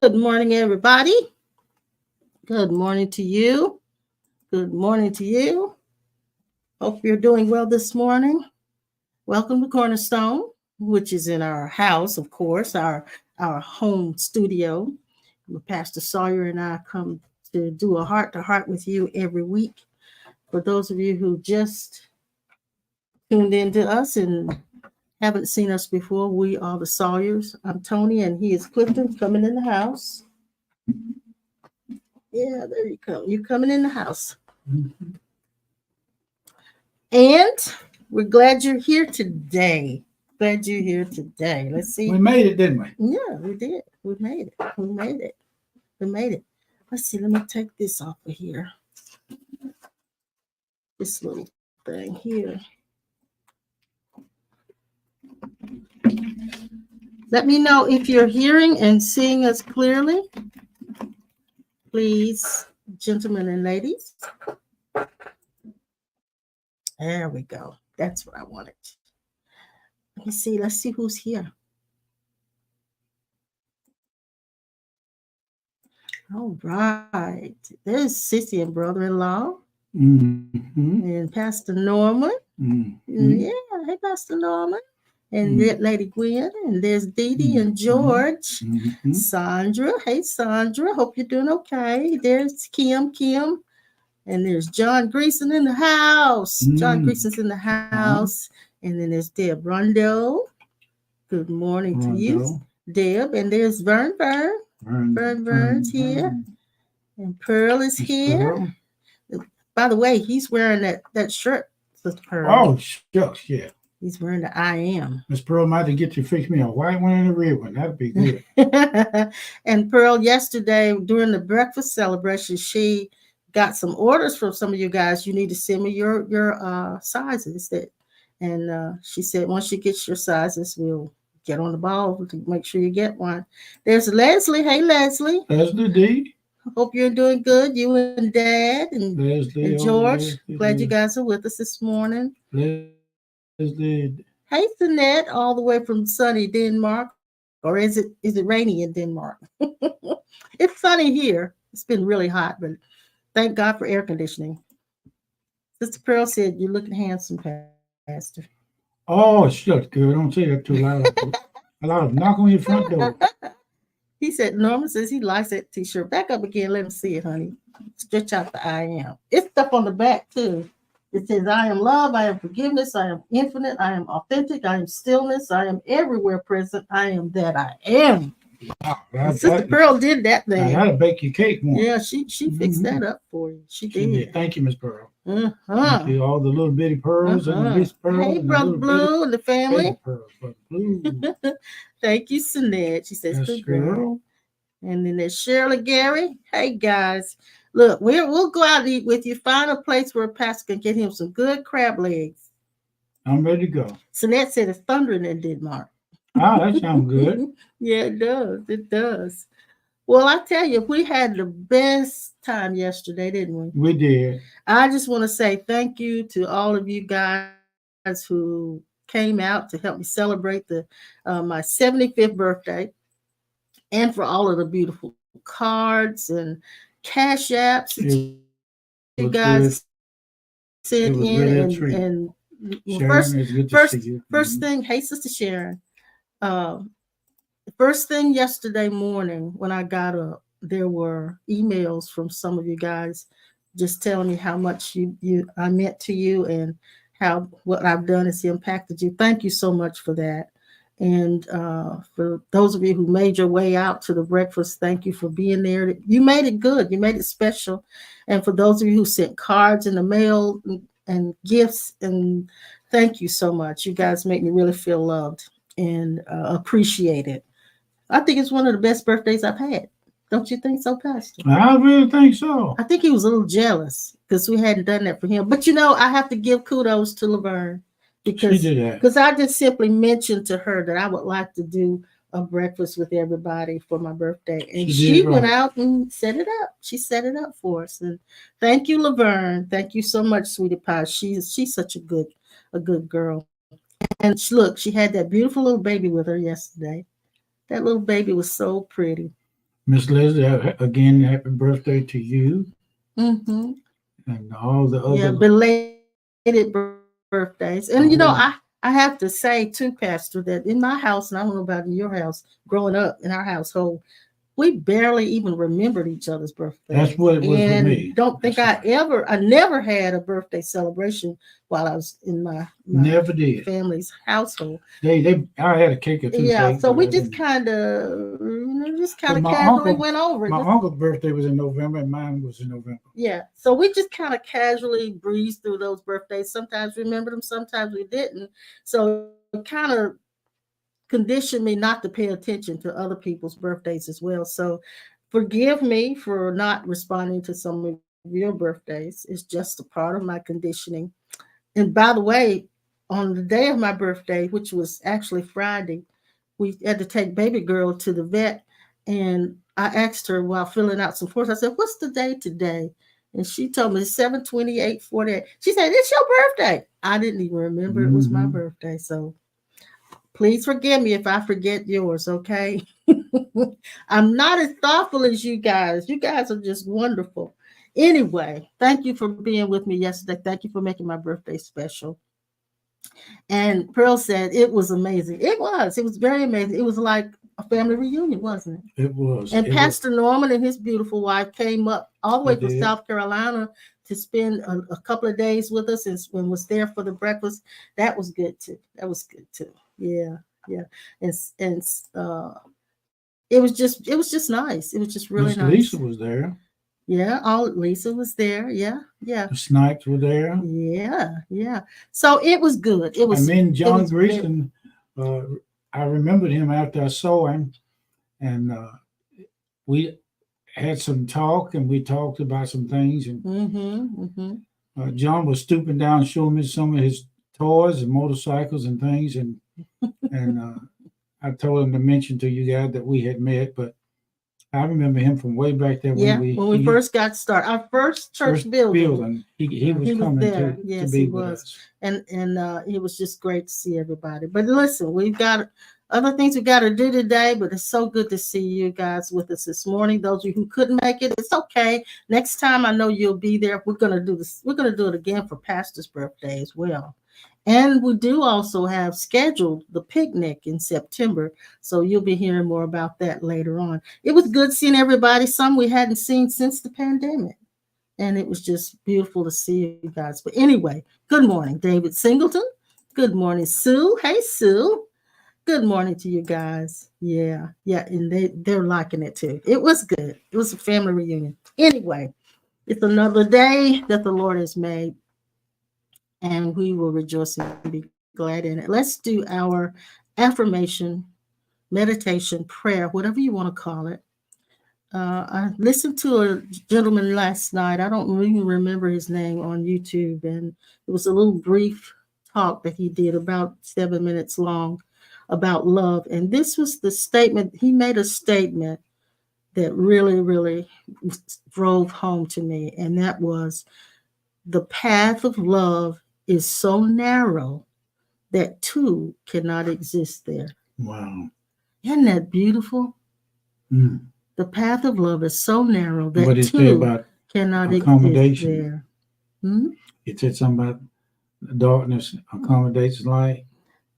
Good morning, everybody. Good morning to you. Good morning to you. Hope you're doing well this morning. Welcome to Cornerstone, which is in our house, of course, our home studio. Pastor Sawyer and I come to do a heart to heart with you every week. For those of you who just tuned in to us and haven't seen us before, we are the Sawyers. I'm Tony, and he is Clifton coming in the house. Yeah, there you come. You're coming in the house. Mm-hmm. And we're glad you're here today. Glad you're here today. Let's see. We made it, didn't we? Yeah, we did. We made it. We made it. We made it. Let's see. Let me take this off of here. This little thing here. Let me know if you're hearing and seeing us clearly. Please, gentlemen and ladies. There we go. That's what I wanted. Let me see. Let's see who's here. All right. There's Sissy and brother-in-law. Mm-hmm. And Pastor Norman. Mm-hmm. Yeah. Hey, Pastor Norman. And Lady Gwen. And there's Dee Dee and George. Mm-hmm. Sandra. Hey, Sandra. Hope you're doing okay. There's Kim. And there's John Greason in the house. John Greason's in the house. And then there's Deb Rondo. Good morning to you, Deb. And there's Vern's here. And Pearl is here. Pearl. By the way, he's wearing that shirt, Sister Pearl. Oh, shucks, yeah. He's wearing the I am. Miss Pearl might have to get you fix me a white one and a red one. That'd be good. And Pearl, yesterday during the breakfast celebration, she got some orders from some of you guys. You need to send me your sizes. And she said once she gets your sizes, we'll get on the ball to make sure you get one. There's Leslie. Hey, Leslie. Leslie D. Hope you're doing good. You and Dad and George. Leslie, glad you guys are with us this morning. Leslie. Hey, Sinette, all the way from sunny Denmark. Or is it rainy in Denmark? It's sunny here. It's been really hot, but thank God for air conditioning. Sister Pearl said, "You're looking handsome, Pastor." Oh, shut good. Don't say that too loud. A lot of knock on your front door. He said, Norman says he likes that t-shirt. Back up again. Let him see it, honey. Stretch out the I am. It's stuff on the back, too. It says, I am love, I am forgiveness, I am infinite, I am authentic, I am stillness, I am everywhere present, I am that I am. Wow, Sister Pearl did that thing. I gotta bake your cake more. Yeah, she fixed that up for you. She did. Thank you, Miss Pearl. Thank you, all the little bitty pearls and the Miss Pearl. Hey, Brother Blue and the family. Pearls, Brother Blue. Thank you, Sinette. She says, good girl. And then there's Shirley Gary. Hey, guys. Look, we'll go out and eat with you. Find a place where Pastor can get him some good crab legs. I'm ready to go. Sinette said it's thundering in Denmark. Ah, that sounds good. Yeah, it does. It does. Well, I tell you, we had the best time yesterday, didn't we? We did. I just want to say thank you to all of you guys who came out to help me celebrate my 75th birthday, and for all of the beautiful cards and cash apps that you guys sent in. And first thing, hey, Sister Sharon. First thing yesterday morning when I got up, there were emails from some of you guys just telling me how much I meant to you and how what I've done has impacted you. Thank you so much for that. And for those of you who made your way out to the breakfast, thank you for being there. You made it good. You made it special. And for those of you who sent cards in the mail and gifts, and thank you so much. You guys make me really feel loved and appreciated. I think it's one of the best birthdays I've had. Don't you think so, Pastor? I really think so. I think he was a little jealous because we hadn't done that for him. But I have to give kudos to Laverne because I just simply mentioned to her that I would like to do a breakfast with everybody for my birthday. And she went out and set it up. She set it up for us. And thank you, Laverne. Thank you so much, sweetie pie. She's such a good girl. And she had that beautiful little baby with her yesterday. That little baby was so pretty. Miss Leslie, again, happy birthday to you Mm-hmm. and all the Yeah, other. belated birthdays. And I Oh, have to say too, Pastor, that in my house, and I don't know about in your house, growing up in our household, we barely even remembered each other's that's birthdays, what it was with and me. don't think That's right. I never had a birthday celebration while I was in my Never did. family's household. I had a cake or two Yeah, cake, so but we I just didn't. kind of, just kind But of casually went over it. my uncle's birthday was in November, and mine was in November. Yeah, so we just kind of casually breezed through those birthdays. Sometimes we remembered them, sometimes we didn't. So it kind of conditioned me not to pay attention to other people's birthdays as well. So forgive me for not responding to some of your birthdays. It's just a part of my conditioning. And by the way, on the day of my birthday, which was actually Friday, we had to take baby girl to the vet. And I asked her while filling out some forms, I said, "What's the day today?" And she told me 7/28/48. She said, "It's your birthday." I didn't even remember it was my Hmm. birthday. So please forgive me if I forget yours, okay? I'm not as thoughtful as you guys. You guys are just wonderful. Anyway, thank you for being with me yesterday. Thank you for making my birthday special. And Pearl said it was amazing. It was. It was very amazing. It was like a family reunion, wasn't it? It was. And It was. Pastor Norman and his beautiful wife came up all the They way from did. South Carolina to spend a couple of days with us and was there for the breakfast. That was good too. That was good too. Yeah, yeah. And it was just nice. It was just really Miss nice. Lisa was there. Yeah, all Lisa was there. Yeah, yeah, The Snipes were there. yeah, yeah. So it was good. It And was then it John was very. Grissom, uh, I remembered him after I saw him, and we had some talk, and we talked about some things. And Mm-hmm, mm-hmm. John was stooping down, showing me some of his toys and motorcycles and things, and I told him to mention to you guys that we had met, but I remember him from way back there when Yeah, we when we he first got started, our first church first building, building. He was he was coming there. to Yes, he be with was, us. and it was just great to see everybody. But listen, we've got other things we got to do today. But it's so good to see you guys with us this morning. Those of you who couldn't make it, it's okay. Next time, I know you'll be there. We're gonna do this. We're gonna do it again for Pastor's birthday as well. And we do also have scheduled the picnic in September. So you'll be hearing more about that later on. It was good seeing everybody, some we hadn't seen since the pandemic. And it was just beautiful to see you guys. But anyway, good morning, David Singleton. Good morning, Sue. Hey, Sue. Good morning to you guys. Yeah, yeah, and they're liking it too. It was good. It was a family reunion. Anyway, it's another day that the Lord has made, and we will rejoice and be glad in it. Let's do our affirmation, meditation, prayer, whatever you want to call it. I listened to a gentleman last night. I don't even remember his name on YouTube, and it was a little brief talk that he did about 7 minutes long about love. And this was the statement he made, a statement that really, really drove home to me, and that was the path of love is so narrow that two cannot exist there. Wow. Isn't that beautiful? Mm. The path of love is so narrow What that did it say two about cannot exist accommodation? there. Hmm? It said something about darkness accommodates light.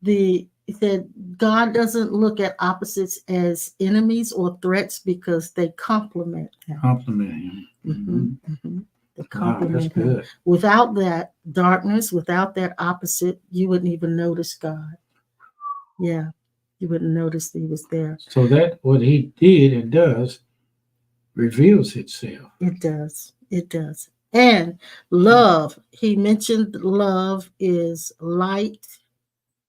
It said God doesn't look at opposites as enemies or threats because they complement him. Compliment him. Hmm. Hmm. Hmm. They Wow, that's complement him. good. Without that darkness, without that opposite, you wouldn't even notice God. Yeah, you wouldn't notice that he was there. So that what he did and does reveals itself. It does. It does. And love, he mentioned love is light,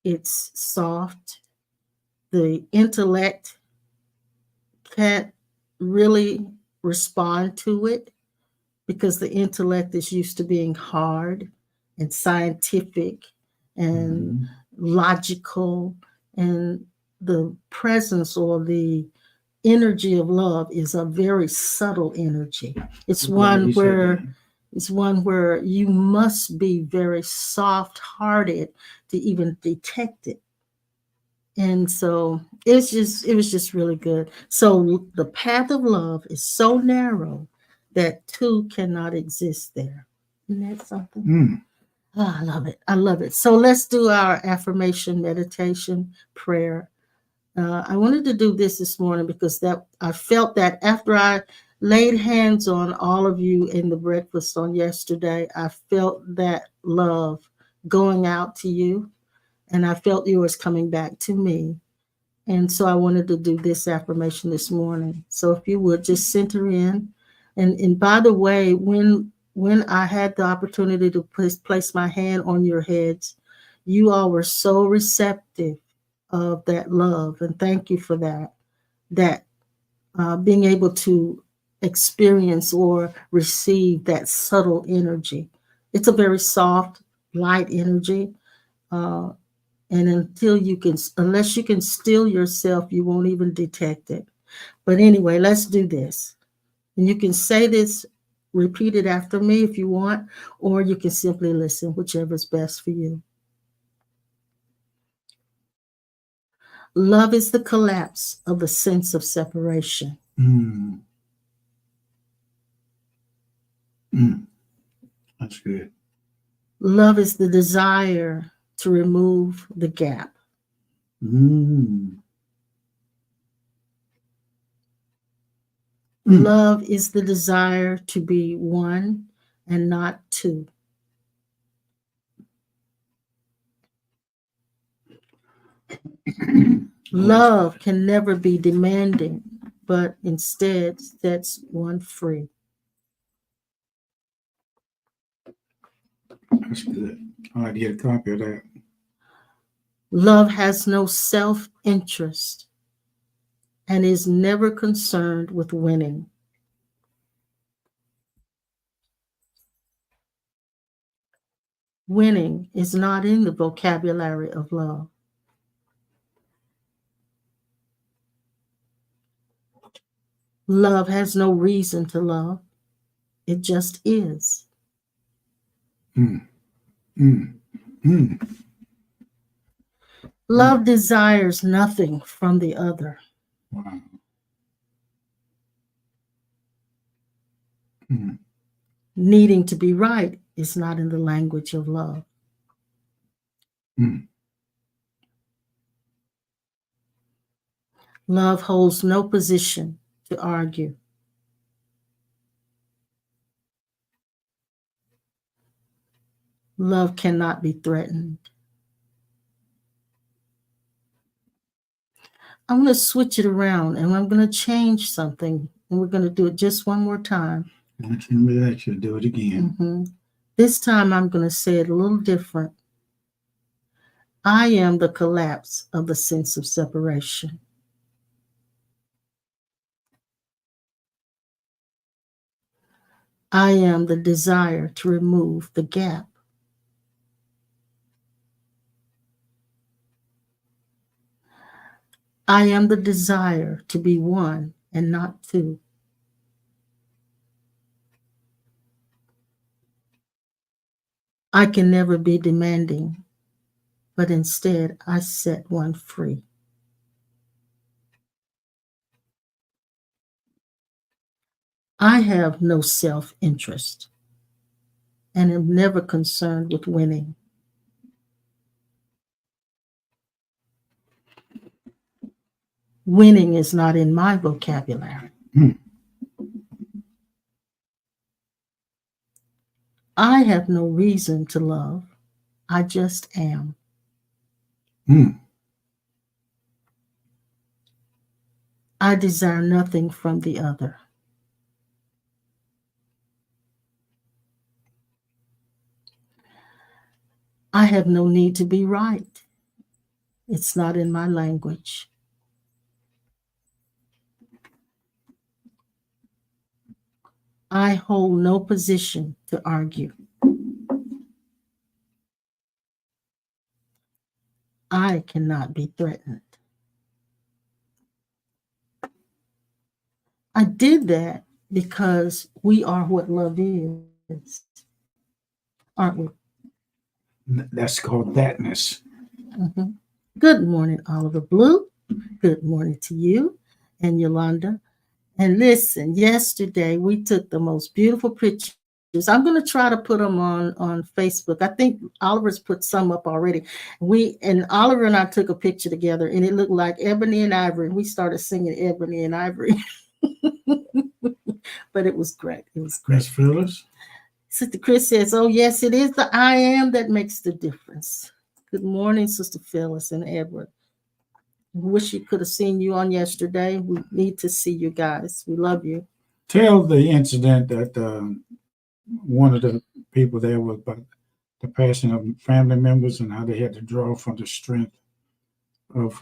it's soft. The intellect can't really respond to it because the intellect is used to being hard and scientific and Hmm. logical. And the presence or the energy of love is a very subtle energy. It's I'm glad one he said where that. you must be very soft hearted to even detect it. And so it was just really good. So the path of love is so narrow that two cannot exist there. Isn't that something? Mm. Oh, I love it. I love it. So let's do our affirmation, meditation, prayer. I wanted to do this morning because that I felt that after I laid hands on all of you in the breakfast on yesterday, I felt that love going out to you, and I felt yours coming back to me. And so I wanted to do this affirmation this morning. So if you would just center in. And by the way, when I had the opportunity to place my hand on your heads, you all were so receptive of that love. And thank you for that. That being able to experience or receive that subtle energy. It's a very soft, light energy. Uh, and unless you can still yourself, you won't even detect it. But anyway, let's do this. And you can say this, repeat it after me if you want, or you can simply listen, whichever is best for you. Love is the collapse of the sense of separation. Mm. Mm. That's good. Love is the desire to remove the gap. Mm. Mm. Love is the desire to be one and not two. Love can never be demanding, but instead sets one free. That's good. I'd like to get a copy of that. Love has no self interest and is never concerned with winning. Winning is not in the vocabulary of love. Love has no reason to love, it just is. Mm. Mm. Mm. Love desires nothing from the other. Wow. Mm. Needing to be right is not in the language of love. Mm. Love holds no position to argue. Love cannot be threatened. I'm going to switch it around and I'm going to change something. And we're going to do it just one more time. I can relax you. Do it again. Mm-hmm. This time I'm going to say it a little different. I am the collapse of the sense of separation. I am the desire to remove the gap. I am the desire to be one and not two. I can never be demanding, but instead I set one free. I have no self interest and am never concerned with winning. Winning is not in my vocabulary. Mm. I have no reason to love. I just am. Mm. I desire nothing from the other. I have no need to be right. It's not in my language. I hold no position to argue. I cannot be threatened. I did that because we are what love is, aren't we? That's called thatness. Mm-hmm. Good morning, Oliver Blue. Good morning to you and Yolanda. And listen, yesterday we took the most beautiful pictures. I'm going to try to put them on Facebook. I think Oliver's put some up already. Oliver and I took a picture together, and it looked like ebony and ivory. We started singing ebony and ivory, but it was great. It was great. Miss Phyllis. Sister Chris says, "Oh yes, it is the I am that makes the difference." Good morning, Sister Phyllis and Edward. Wish you could have seen you on yesterday. We need to see you guys. We love you. Tell the incident that one of the people there was about the passing of family members and how they had to draw from the strength of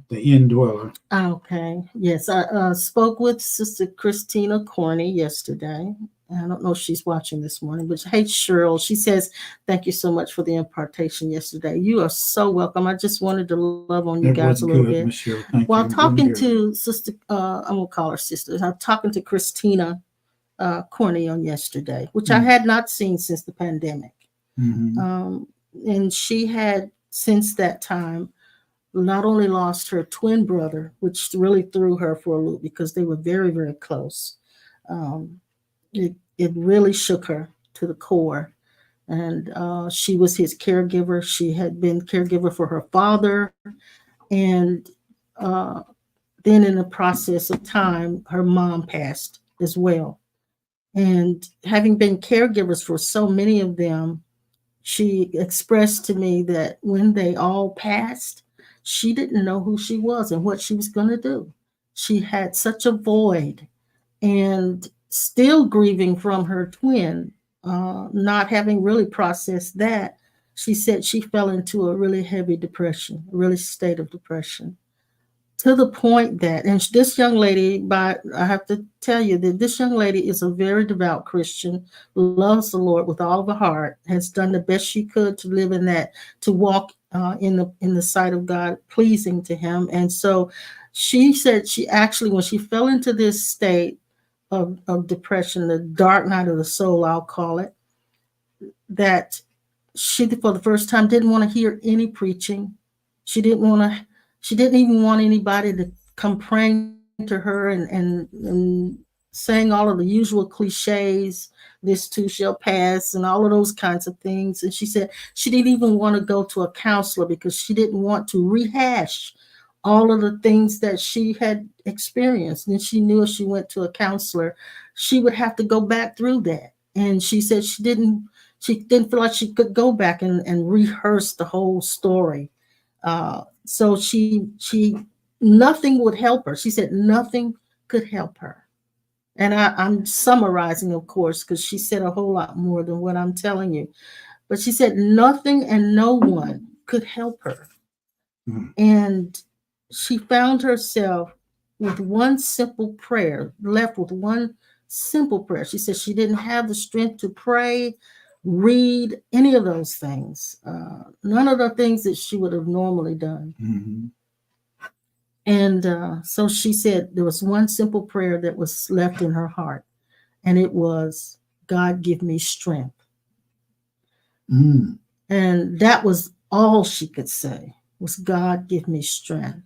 the indweller. Okay. Yes, I spoke with Sister Christina Corney yesterday. I don't know if she's watching this morning, but hey, Cheryl, she says, "Thank you so much for the impartation yesterday. You are so welcome. I just wanted to love on you It guys a was little good, bit." Michelle. Thank While you. talking Good. to Sister, I'm going to call her sister, I'm talking to Christina Corney on yesterday, which I had not seen since the pandemic. Um, and she had, since that time, not only lost her twin brother, which really threw her for a loop because they were very, very close. Um, it really shook her to the core. And she was his caregiver. She had been caregiver for her father. And uh, then in the process of time, her mom passed as well. And having been caregivers for so many of them, she expressed to me that when they all passed, she didn't know who she was and what she was going to do. She had such a void and still grieving from her twin, not having really processed that. She said she fell into a really heavy depression, a really state of depression, to the point that, and this young lady, by I have to tell you that this young lady is a very devout Christian, loves the Lord with all of her heart, has done the best she could to live in that, to walk in the sight of God, pleasing to Him. And so, she said she actually, when she fell into this state of depression, the dark night of the soul, I'll call it, that she for the first time didn't want to hear any preaching. She didn't want to. She didn't even want anybody to come praying to her and saying all of the usual cliches. This too shall pass, and all of those kinds of things. And she said she didn't even want to go to a counselor because she didn't want to rehash all of the things that she had experienced. And she knew if she went to a counselor, she would have to go back through that. And she said she didn't feel like she could go back and rehearse the whole story. So she nothing would help her. She said nothing could help her. And I'm summarizing, of course, because she said a whole lot more than what I'm telling you. But she said nothing and no one could help her. And she found herself with one simple prayer, left with one simple prayer. She said she didn't have the strength to pray, read, any of those things, none of the things that she would have normally done. And so she said there was one simple prayer that was left in her heart, and it was, "God, give me strength." And that was all she could say, was, "God, give me strength."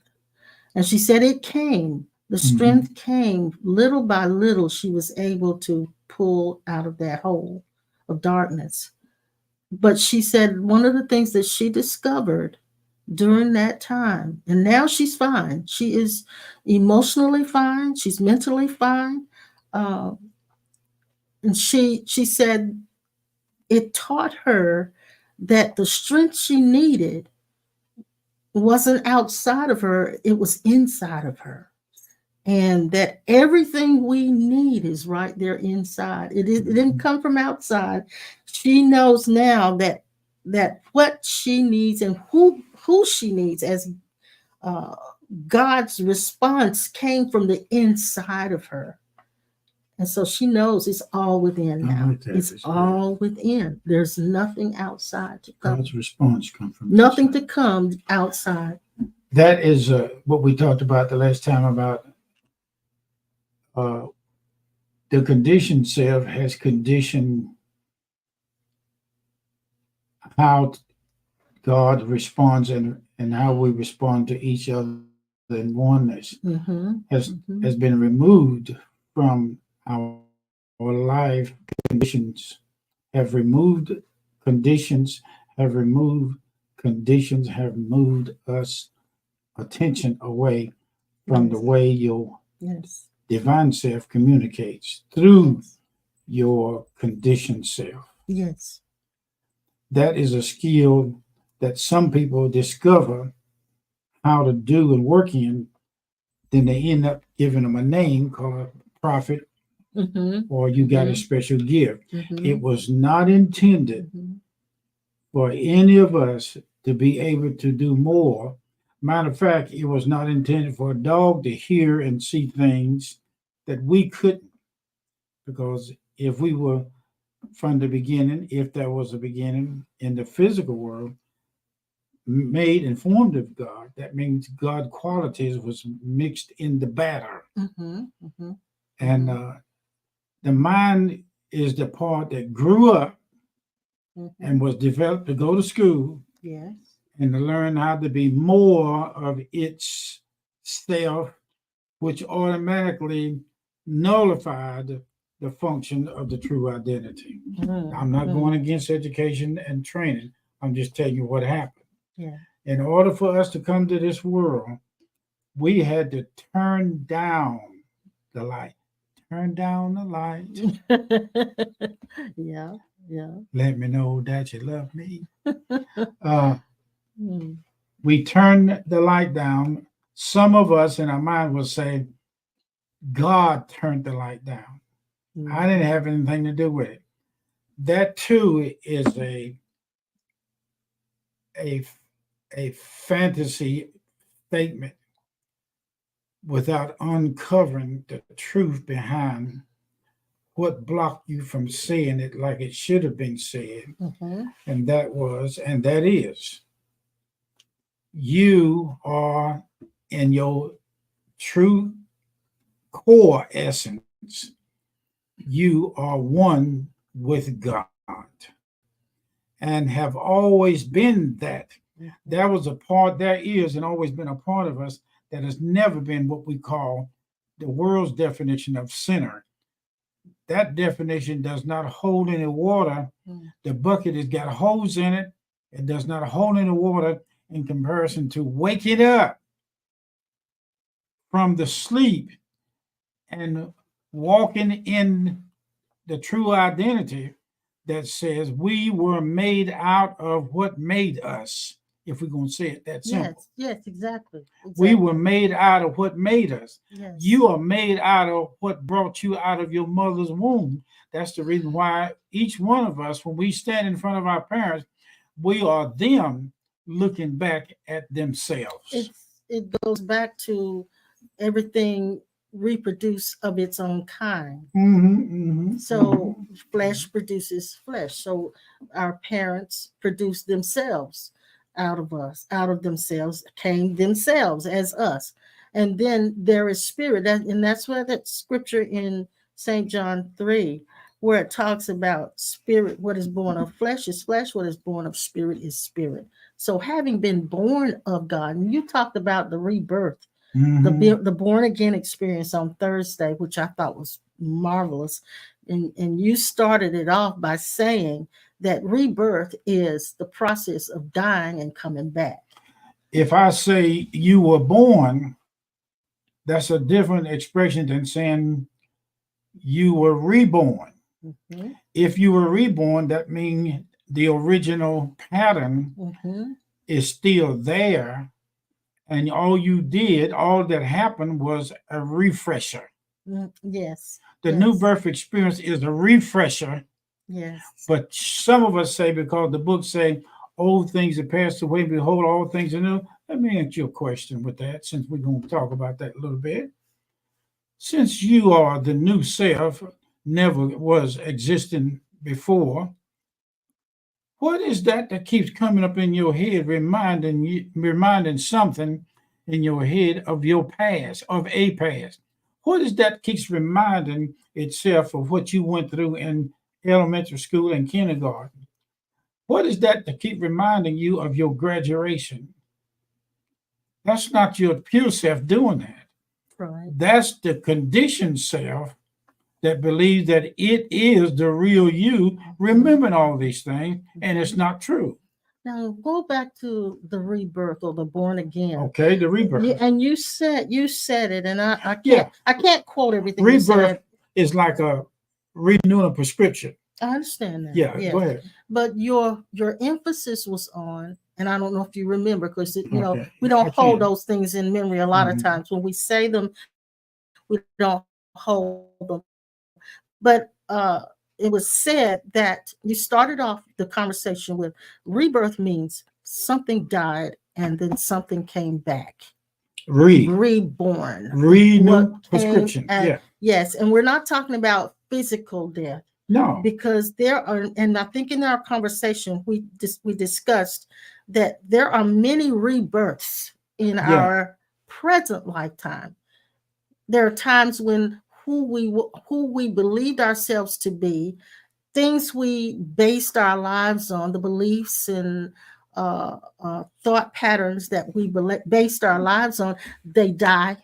And she said it came. The strength came little by little. She was able to pull out of that hole of darkness. But she said one of the things that she discovered during that time, and now she's fine. She is emotionally fine. She's mentally fine. Uh, and she said it taught her that the strength she needed wasn't outside of her, it was inside of her. And that everything we need is right there inside. It didn't come from outside. She knows now that what she needs and who she needs as uh, God's response came from the inside of her. And so she knows it's all within now. Like it's all within. There's nothing outside to come. God's response comes from nothing inside. To come outside. That is what we talked about the last time about the conditioned self has conditioned how God responds and how we respond to each other in oneness Mm-hmm. has Mm-hmm. been removed from our life conditions, have removed conditions, have removed conditions, have moved us attention away from the Yes. way your Yes. divine self communicates through Yes. your conditioned self. Yes. That is a skill that some people discover how to do and work in, then they end up giving them a name called a prophet Mm-hmm. or you got a Mm-hmm. special gift. Mm-hmm. It was not intended Mm-hmm. for any of us to be able to do more. Matter of fact, it was not intended for a dog to hear and see things that we couldn't, because if we were from the beginning, if there was a beginning in the physical world, made and formed of God, that means God qualities was mixed in the batter. Mm-hmm. Mm-hmm. And the mind is the part that grew up Mm-hmm. and was developed to go to school Yes. and to learn how to be more of its self, which automatically nullified the function of the true identity. I'm not Mm-hmm. going against education and training. I'm just telling you what happened. Yeah. In order for us to come to this world, we had to turn down the light. Turn down the light. Yeah. Yeah. Let me know that you love me. Uh, Mm. we turned the light down. Some of us in our mind will say, God turned the light down. I didn't Mhm. have anything to do with it. That too is a, a fantasy statement without uncovering the truth behind what blocked you from saying it like it should have been said. Mhm. And that was, and that is, you are in your true core essence, you are one with God and have always been that. Mhm. There was a part, there is, and always been a part of us that has never been what we call the world's definition of sinner. That definition does not hold any water. Mm. The bucket has got holes in it. It does not hold any water in comparison to waking up from the sleep and walking in the true identity that says we were made out of what made us, if we're going to say it that simple. Yes. Yes. Exactly. We were Exactly. made out of what made us. Yes. You are made out of what brought you out of your mother's womb. That's the reason why each one of us, when we stand in front of our parents, we are them looking back at themselves. It goes back to everything reproduce of its own kind. So flesh produces flesh. So our parents produce themselves out of us, out of themselves, came themselves as us. And then there is spirit. And that's where that scripture in St. John 3, where it talks about spirit, what is born of flesh is flesh, what is born of spirit is spirit. So having been born of God, and you talked about the rebirth, the born again experience on Thursday, which I thought was marvelous. And you started it off by saying that rebirth is the process of dying and coming back. If I say you were born, that's a different expression than saying you were reborn. Mm-hmm. If you were reborn, that means the original pattern Mm-hmm. is still there. And all you did, all that happened was a refresher. Yes. The new Yes. birth experience is a refresher. Yes. But some of us say, because the book say, old things have passed away, behold, all things are new. Let me answer your question with that, since we're going to talk about that a little bit. Since you are the new self, never was existing before, what is that that keeps coming up in your head, reminding you, reminding something in your head of your past, of a past? What is that keeps reminding itself of what you went through in elementary school and kindergarten? What is that to keep reminding you of your graduation? That's not your pure self doing that. Right. That's the conditioned self that believes that it is the real you, remembering all these things, and it's not true. Now go back to the rebirth or the born again. Okay, the rebirth. And you said it, and I Yeah, can't quote everything you rebirth said. is like a renewing a prescription. I understand that. Yeah, Yeah. go ahead. But your emphasis was on, and I don't know if you remember, because Okay, we I don't hold can. those things in memory a lot of Mhm. times. When we say them, we don't hold them. But it was said that you started off the conversation with rebirth means something died and then something came back, reborn. What Renew came prescription. at, Yeah. yes, and we're not talking about physical death, No. because there are, and I think in our conversation we discussed that there are many rebirths in Yeah. our present lifetime. There are times when who we believed ourselves to be, things we based our lives on, the beliefs and thought patterns that we based our lives on, they die,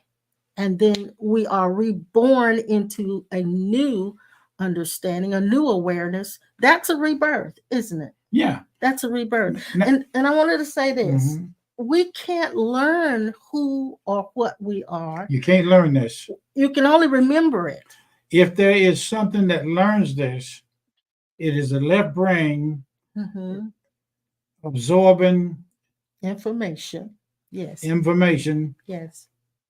and then we are reborn into a new understanding, a new awareness. That's a rebirth, isn't it? Yeah. That's a rebirth. N- And I wanted to say this. Mhm. We can't learn who or what we are. You can't learn this. You can only remember it. If there is something that learns this, it is the left brain Mhm. absorbing Information. Yes. information. Yes.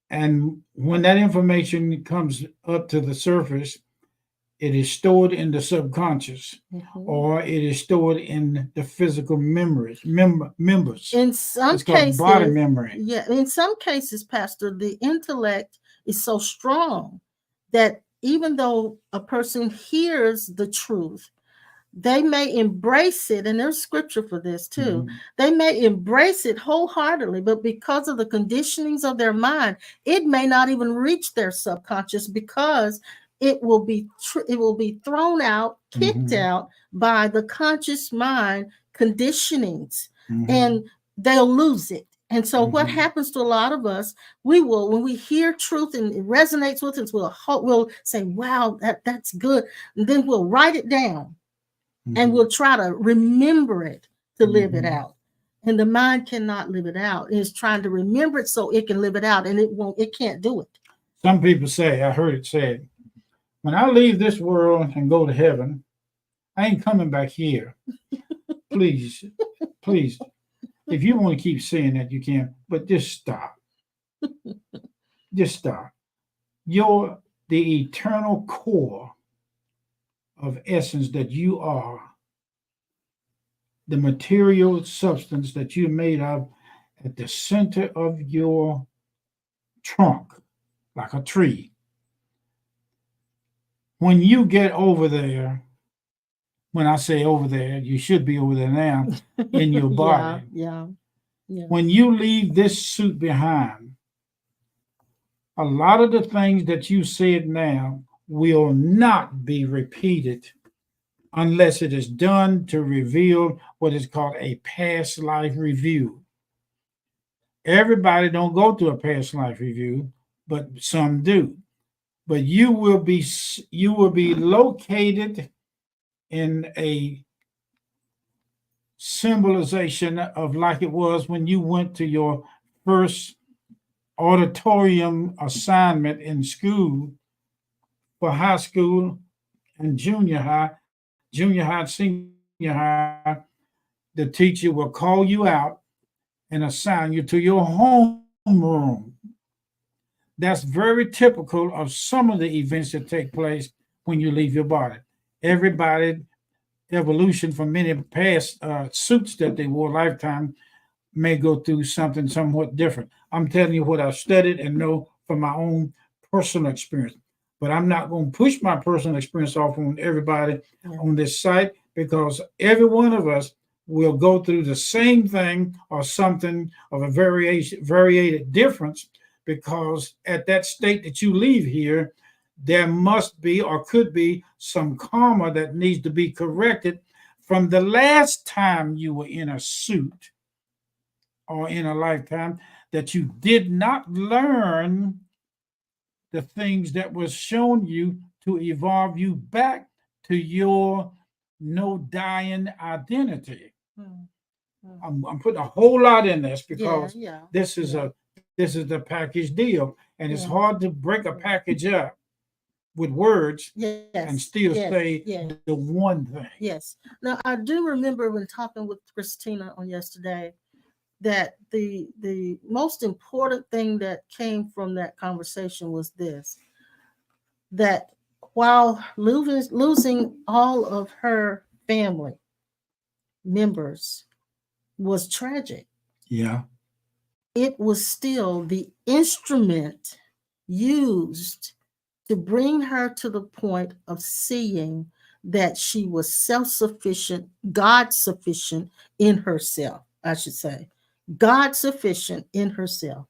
And when that information comes up to the surface, it is stored in the subconscious, Mhm. or it is stored in the physical memories, members. In some It's called body cases, memory. yeah, in some cases, Pastor, the intellect is so strong that even though a person hears the truth, they may embrace it, and there's scripture for this too. Mhm. They may embrace it wholeheartedly, but because of the conditionings of their mind, it may not even reach their subconscious, because it will be thrown out, kicked Mhm. out by the conscious mind conditionings, Mhm. and they'll lose it. And so what Mhm. happens to a lot of us, we will, when we hear truth and it resonates with us, we'll say, wow, that's good. And then we'll write it down, and Mhm. we'll try to remember it to live it Mhm. out. And the mind cannot live it out. It's trying to remember it so it can live it out, and it can't do it. Some people say, I heard it said, when I leave this world and go to heaven, I ain't coming back here. Please, please, if you want to keep saying that, you can, but just stop. Just stop. You're the eternal core of essence that you are, the material substance that you're made of at the center of your trunk, like a tree. When you get over there, when I say over there, you should be over there now in your Yeah, body. yeah, yeah. When you leave this suit behind, a lot of the things that you said now will not be repeated unless it is done to reveal what is called a past life review. Everybody don't go through a past life review, but some do. But you will be located in a symbolization of like it was when you went to your first auditorium assignment in school for high school and junior high, senior high. The teacher will call you out and assign you to your homeroom. That's very typical of some of the events that take place when you leave your body. Everybody, evolution from many past suits that they wore lifetime, may go through something somewhat different. I'm telling you what I've studied and know from my own personal experience. But I'm not going to push my personal experience off on everybody Yeah. on this site, because every one of us will go through the same thing or something of a variated difference, because at that state that you leave here, there must be or could be some karma that needs to be corrected from the last time you were in a suit or in a lifetime that you did not learn the things that was shown you to evolve you back to your no dying identity. Mm, mm. I'm putting a whole lot in this Yeah, because yeah, this is yeah, the package deal, and it's yeah. hard to break a package up with words and Yes, still yes, say yes, the one thing. yes. Now I do remember when talking with Christina on yesterday that the most important thing that came from that conversation was this: that while losing all of her family members was tragic, Yeah. it was still the instrument used to bring her to the point of seeing that she was self-sufficient, God sufficient in herself, I should say. God sufficient in herself.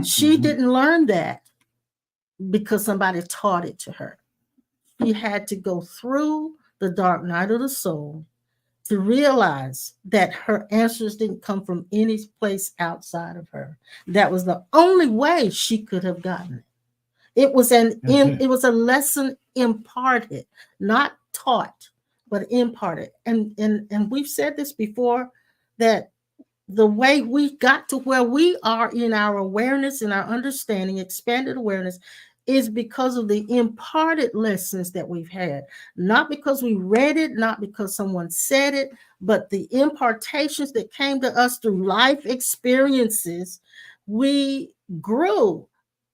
She didn't learn that because somebody taught it to her. She had to go through the dark night of the soul to realize that her answers didn't come from any place outside of her. That was the only way she could have gotten it. It was a lesson imparted, not taught, but imparted. And we've said this before, that the way we got to where we are in our awareness and our understanding, expanded awareness, is because of the imparted lessons that we've had. Not because we read it, not because someone said it, but the impartations that came to us through life experiences. We grew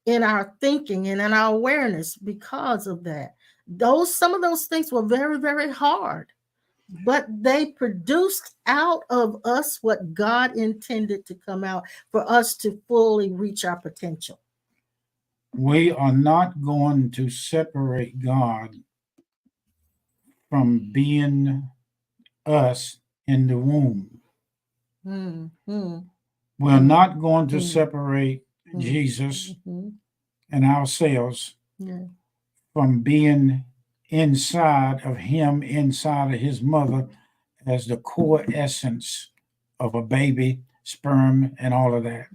in our thinking and in our awareness because of that. Some of those things were very, very hard, but they produced out of us what God intended to come out for us to fully reach our potential. We are not going to separate God from being us in the womb. Mm-hmm. We're not going to separate Mm-hmm. Jesus Mm-hmm. and ourselves Yeah. from being inside of him, inside of his mother, as the core essence of a baby, sperm, and all of that.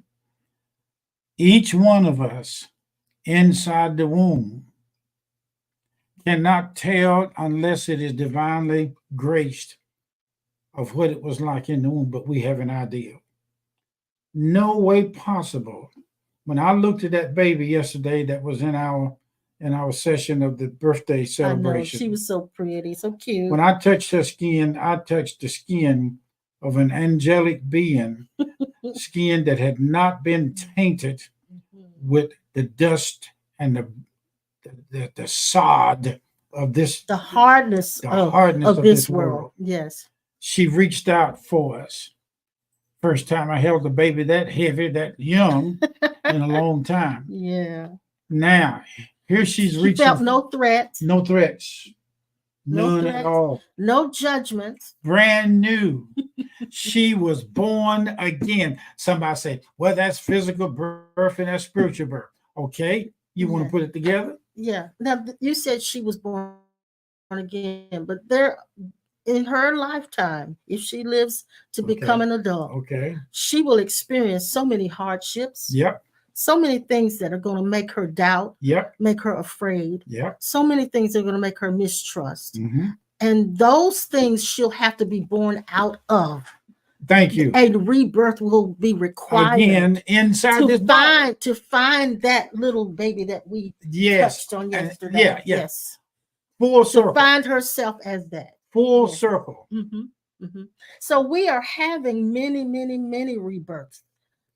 Each one of us inside the womb cannot tell unless it is divinely graced of what it was like in the womb, but we have an idea. No way possible. When I looked at that baby yesterday that was in our session of the birthday celebration. I know, she was so pretty, so cute. When I touched her skin, I touched the skin of an angelic being, skin that had not been tainted with the dust and the sod of this, the hardness of this world. Yes. She reached out for us. First time I held a baby that heavy, that young, in a long time. Yeah. Now, here she's reaching. She felt no threats. No threats. None threats, at all. No judgments. Brand new. She was born again. Somebody say, well, that's physical birth and that's spiritual birth. Okay. You want to put it together? Yeah. Now, you said she was born again, but there, in her lifetime, if she lives to become an adult, she will experience so many hardships. Yep. So many things that are going to make her doubt. Yep. Make her afraid. Yep. So many things that are going to make her mistrust. Mm-hmm. And those things she'll have to be born out of. Thank you. A rebirth will be required again inside this body. To find that little baby that we touched on yesterday. Yes. Full circle. To find herself as that. Full circle. Mm-hmm. Mm-hmm. So we are having many, many, many rebirths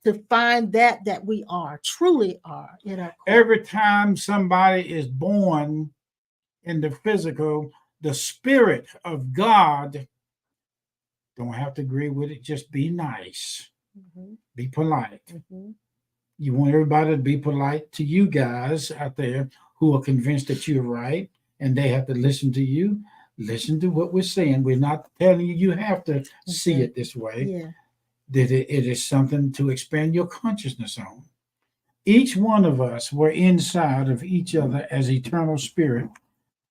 to find that we truly are in our core. Every time somebody is born in the physical, the spirit of God, don't have to agree with it, just be nice. Mm-hmm. Be polite. Mm-hmm. You want everybody to be polite to you guys out there who are convinced that you're right, and they have to listen to you. Listen to what we're saying. We're not telling you you have to see it this way. Yeah. That it is something to expand your consciousness on. Each one of us were inside of each other as eternal spirit,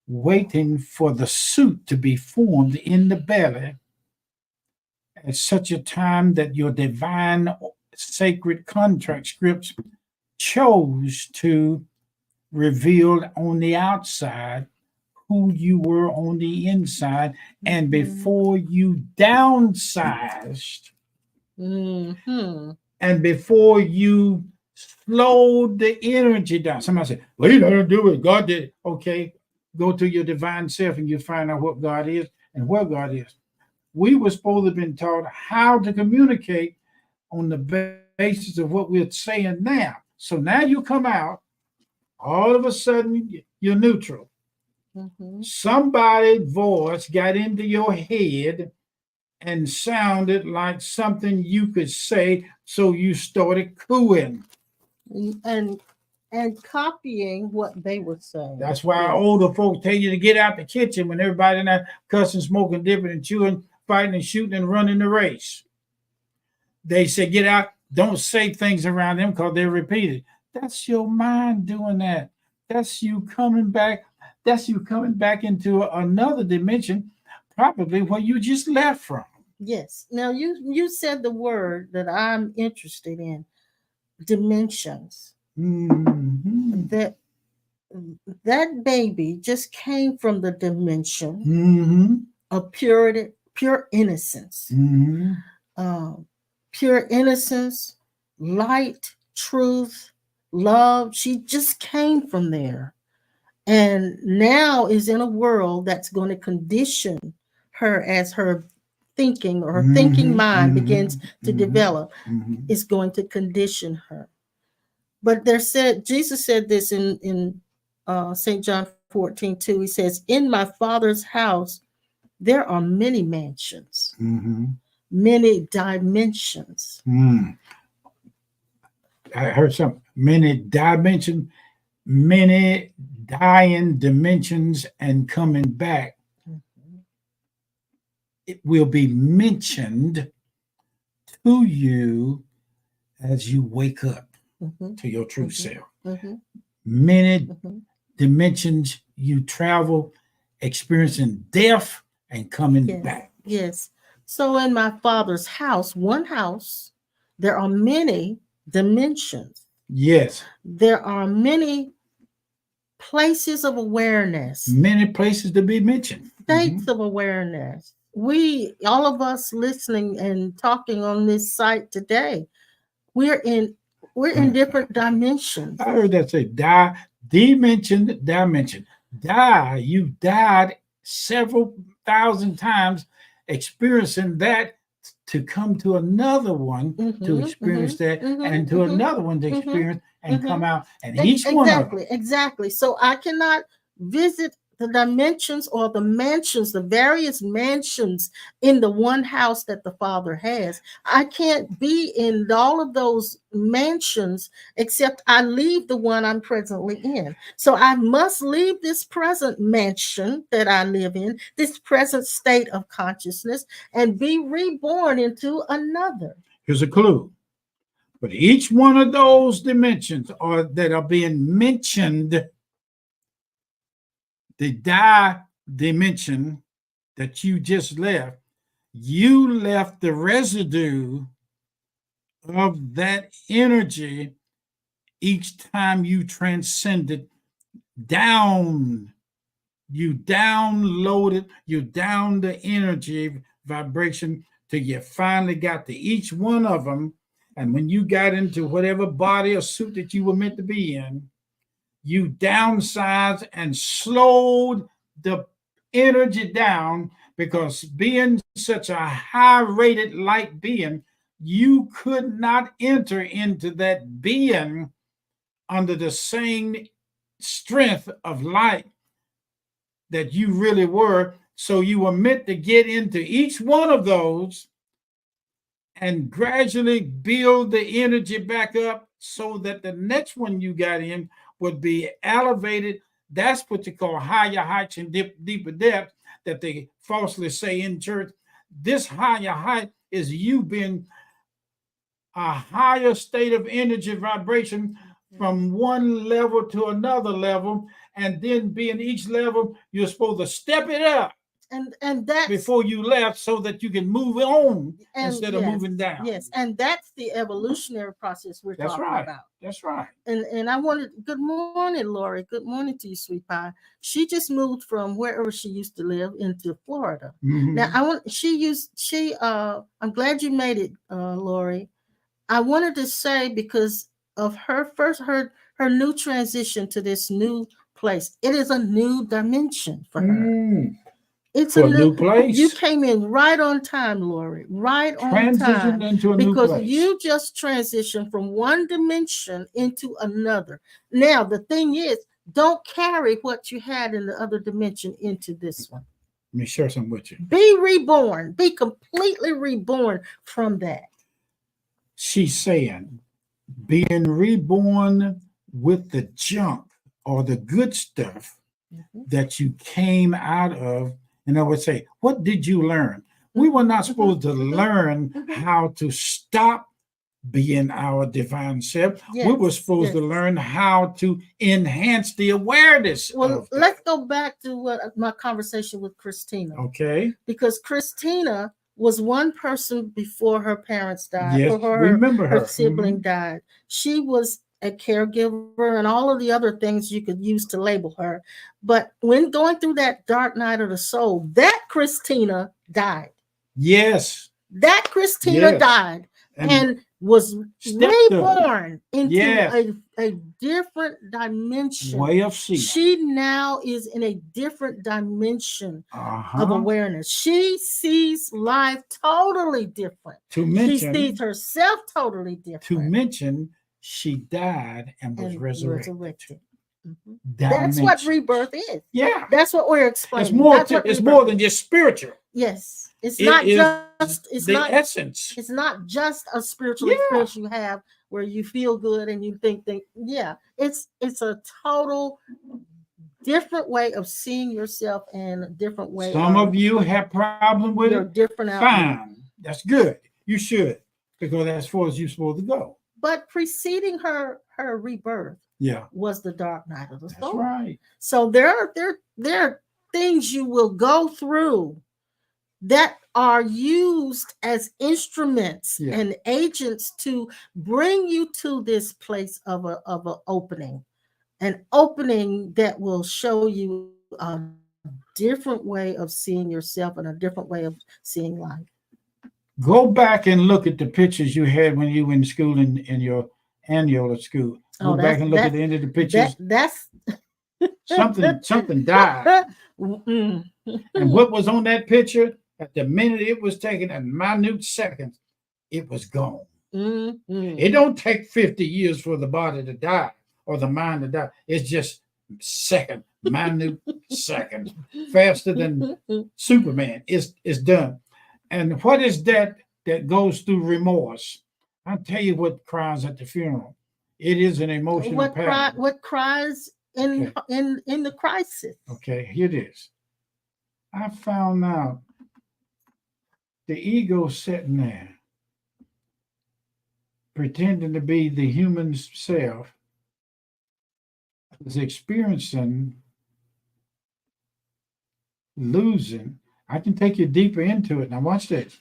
waiting for the suit to be formed in the belly at such a time that your divine sacred contract scripts chose to reveal on the outside who you were on the inside. And Mhm. before you downsized, Mhm. and before you slowed the energy down, somebody said, well, you don't do it. God did it. Okay, go to your divine self and you find out what God is and where God is. We were supposed to have been taught how to communicate on the basis of what we're saying now. So now you come out, all of a sudden you're neutral. Mhm. Somebody's voice got into your head and sounded like something you could say, so you started cooing. And copying what they were saying. That's why Yes. older folks tell you to get out the kitchen when everybody in there cussing, smoking, dipping, and chewing, fighting and shooting and running the race. They say get out, don't say things around them because they're repeated. That's your mind doing that. That's you coming back. That's you coming back into another dimension, probably where you just left from. Yes. Now you said the word that I'm interested in, dimensions. Mm-hmm. That that baby just came from the dimension Mm-hmm. of purity, pure innocence. Mm-hmm. Um, pure innocence, light, truth, love. She just came from there. And now is in a world that's going to condition her as her thinking or her thinking Mm-hmm. mind begins to Mm-hmm. develop. Mm-hmm. Is going to condition her. But there said Jesus said this in St. John 14:2. He says, "In my Father's house there are many mansions, Mm-hmm. many dimensions." Mm. I heard something. Many dimensions, many dying dimensions, and coming back. Mhm. It will be mentioned to you as you wake up Mhm. to your true Mhm. self. Mhm. Many Mhm. dimensions you travel, experiencing death and coming Yes. back. Yes. So in my Father's house, one house, there are many dimensions. Yes, There are many places of awareness, many places to be mentioned. Mm-hmm. states of awareness. We, all of us listening and talking on this site today, we're in we're in different dimensions. I heard that say die, dimension. Die, you died several thousand times experiencing that to come to another one to Mm-hmm, experience that mm-hmm, mm-hmm, and to another one to mm-hmm, experience and mm-hmm. come out. And each one of them, Exactly, exactly. So I cannot visit the dimensions or the mansions, the various mansions in the one house that the Father has. I can't be in all of those mansions except I leave the one I'm presently in. So I must leave this present mansion that I live in, this present state of consciousness, and be reborn into another. here's a clue. But each one of those dimensions are that are being mentioned, the die dimension that you just left, you left the residue of that energy each time you transcended down. You downloaded, you down the energy vibration till you finally got to each one of them. And when you got into whatever body or suit that you were meant to be in, you downsized and slowed the energy down because being such a high rated light being, you could not enter into that being under the same strength of light that you really were. So you were meant to get into each one of those and gradually build the energy back up so that the next one you got in would be elevated. That's what you call higher heights and deeper depths that they falsely say in church. This higher height is you being a higher state of energy vibration from one level to another level, and then being each level, you're supposed to step it up. and that's before you left so that you can move on and instead of yes, moving down. yes, and that's the evolutionary process we're That's talking right. about. That's right. And I wanted good morning, Lori. Good morning to you, sweet pie. She just moved from wherever she used to live into Florida. Now Mhm. I want she I'm glad you made it, Lori. I wanted to say because of her new transition to this new place. It is a new dimension for her. Mm. It's a For a new new you place. came in right on time, Lori. Right on Transitioned time. into a new Because place. you just transitioned from one dimension into another. Now the thing is, don't carry what you had in the other dimension into this one. Let me share something with you. Be reborn. Be completely reborn from that. She's saying being reborn with the junk or the good stuff Mhm. that you came out of. And I would say, what did you learn? We were not supposed to learn how to stop being our divine self. We were Yes, supposed to yes. learn how to enhance the awareness Well, of let's that. go back to what my conversation with Christina. Okay. Because Christina was one person before her parents died, Yes, before remember her her. sibling died. She was a caregiver and all of the other things you could use to label her. But when going through that dark night of the soul, that Christina died. Yes. That Christina Yes. died and was stepped up. reborn into Yes. a different dimension. Way of seeing. She now is in a different dimension of Uh-huh. awareness. She sees life totally different. To She mention, sees herself totally different. to mention, she died and was and resurrected. Mhm. That's what Dimensions. rebirth is. Yeah. That's what we're It's explaining. more. That's what It's rebirth more than is. just spiritual. Yes, it's It not is just the essence. it's not just a spiritual Yeah. experience you have where you feel good and you think yeah, it's a total different way of seeing yourself and a different way Some of of you have problem with your it. different outlook. Fine. That's good. You should, because that's as far as you're supposed to go. But preceding her rebirth Yeah. was the dark night of the That's soul. right. So there are things you will go through that are used as instruments Yeah. and agents to bring you to this place of a opening, an opening that will show you a different way of seeing yourself and a different way of seeing life. Go back and look at the pictures you had when you were in school in your annual at school. Go Oh, back and look at the end of the pictures. that's Something died. Mm. And what was on that picture at the minute it was taken in minute seconds, it was gone. It don't take 50 years for the body to die or the mind to die. It's just second, minute seconds, faster than Superman. It's done. And what is that goes through remorse? I'll tell you what cries at the funeral. It is an emotional pattern. What cries in Okay. in the crisis? Okay, here it is. I found out the ego sitting there pretending to be the human self is experiencing losing. I can take you deeper into it. Now, watch this.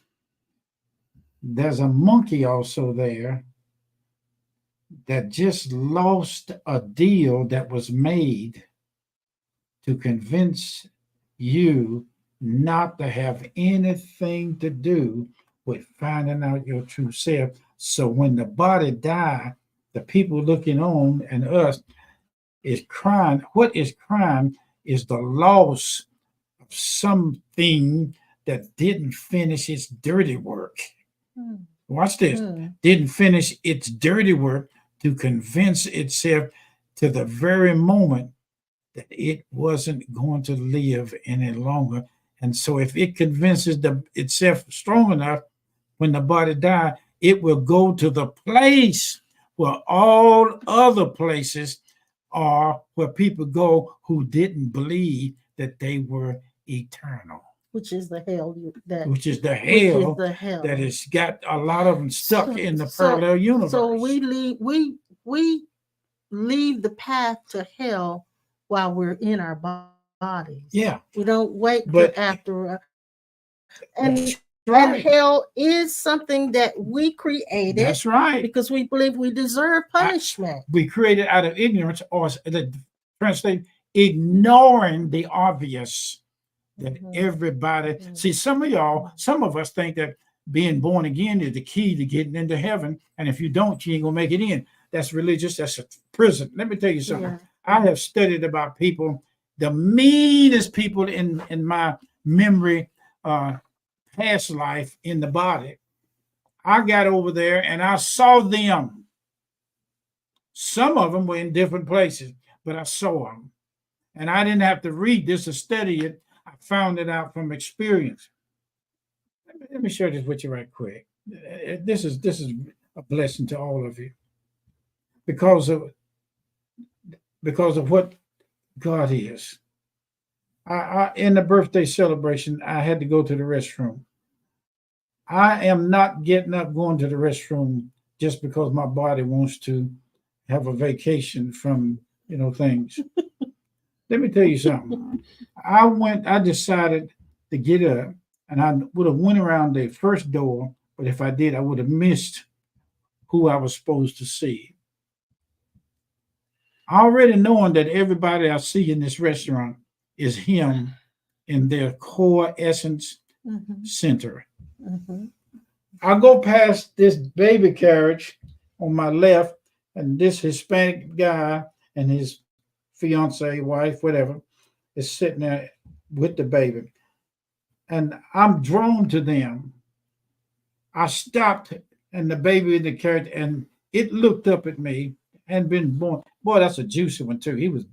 There's a monkey also there that just lost a deal that was made to convince you not to have anything to do with finding out your true self. So when the body died, the people looking on and us is crying. What is crying is the loss of something that didn't finish its dirty work. Watch this. Didn't finish its dirty work to convince itself to the very moment that it wasn't going to live any longer. And so if it convinces itself strong enough, when the body dies, it will go to the place where all other places are, where people go who didn't believe that they were eternal. Which is the hell which is the hell that has got a lot of them stuck in the parallel universe. So we leave the path to hell while we're in our body. bodies. Yeah, We don't wait till but after. that's And right. hell is something that we created That's right. because we believe we deserve I, punishment. we created out of ignorance, or the translate ignoring the obvious that Mhm, everybody mhm, see. Some of us think that being born again is the key to getting into heaven, and if you don't, you ain't gonna make it in. That's religious. That's a prison. Let me tell you something. yeah. I have studied about people, the meanest people in my memory, uh, past life in the body. I got over there and I saw them. Some of them were in different places, but I saw them. And I didn't have to read this or study it. I found it out from experience. Let me share this with you right quick. This is a blessing to all of you because of what God is. In the birthday celebration, I had to go to the restroom. I am not getting up going to the restroom just because my body wants to have a vacation from things. Let me tell you something. I decided to get up, and I would have went around the first door, but if I did, I would have missed who I was supposed to see. Already knowing that everybody I see in this restaurant is him in their core essence Mhm, center. mhm. I go past this baby carriage on my left, and this Hispanic guy and his fiance, wife, whatever, is sitting there with the baby. And I'm drawn to them. I stopped and the baby in the carriage and it looked up at me and been born. Boy, that's a juicy one too. He was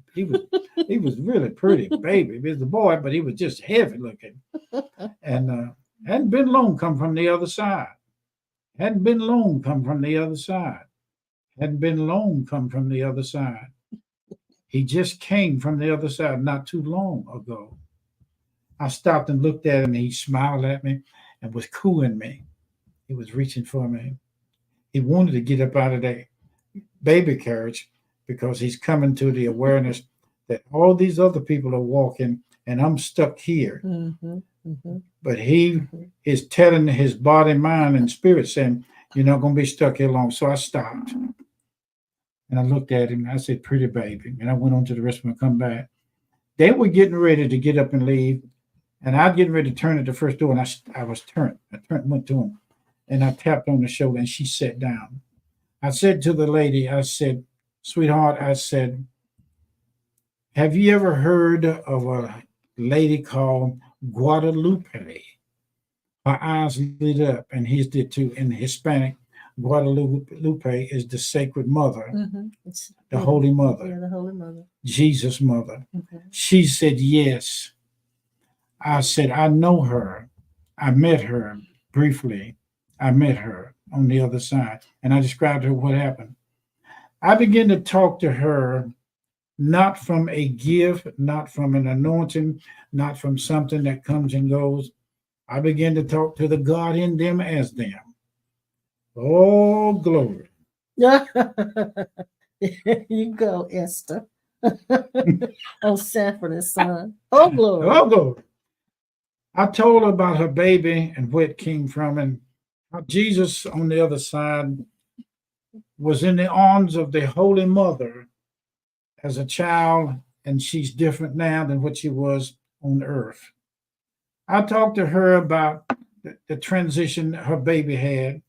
really pretty baby. He was a boy, but he was just heavy looking. And hadn't been long come from the other side. Hadn't been long come from the other side. Hadn't been long come from the other side. He just came from the other side not too long ago. I stopped and looked at him and he smiled at me and was cooing me. He was reaching for me. He wanted to get up out of that baby carriage because he's coming to the awareness that all these other people are walking and I'm stuck here. Mhm, mhm, But he mhm. is telling his body, mind, and spirit saying, "You're not going to be stuck here long." So I stopped and I looked at him and I said, "Pretty baby." And I went on to the restaurant and come back. They were getting ready to get up and leave. And I was getting ready to turn at the first door, and I was turned. Went to him, and I tapped on the shoulder, and she sat down. I said to the lady, I said, "Sweetheart," I said, "have you ever heard of a lady called Guadalupe?" Her eyes lit up, and his did too. In Hispanic, Guadalupe is the Sacred Mother, the Yeah, Holy yeah, Mother, the Holy Mother. Jesus' Mother. Mhm. She said, "Yes." I said, "I know her. I met her briefly. I met her on the other side." And I described to her what happened. I began to talk to her not from a gift, not from an anointing, not from something that comes and goes. I began to talk to the God in them as them. Oh, glory. There you go, Esther. On Sanford and Son. Oh, glory. Oh, glory. I told her about her baby and where it came from and how Jesus on the other side was in the arms of the Holy Mother as a child, and she's different now than what she was on earth. I talked to her about the transition her baby had,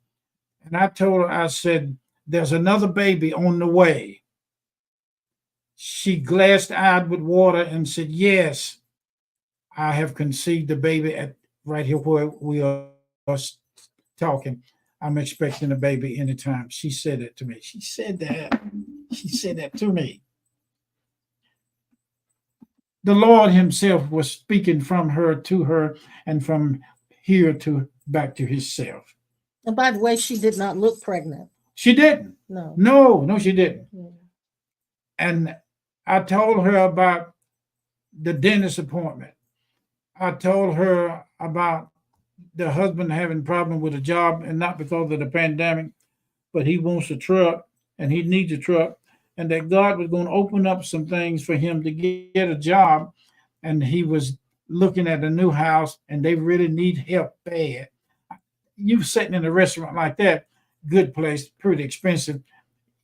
and I told her, I said, "There's another baby on the way." She glassed eyed with water and said, "Yes, I have conceived the baby at right here where we are talking. I'm expecting a baby anytime." She said it to me. She said that. She said that to me. The Lord Himself was speaking from her to her and from here to back to Himself. And by the way, she did not look pregnant. She didn't. No. No, no, she didn't. Yeah. And I told her about the dentist appointment. I told her about the husband having problem with a job and not because of the pandemic, but he wants a truck and he needs a truck, and that God was going to open up some things for him to get a job. and he was looking at a new house, and they really need help bad. You sitting in a restaurant like that, good place, pretty expensive.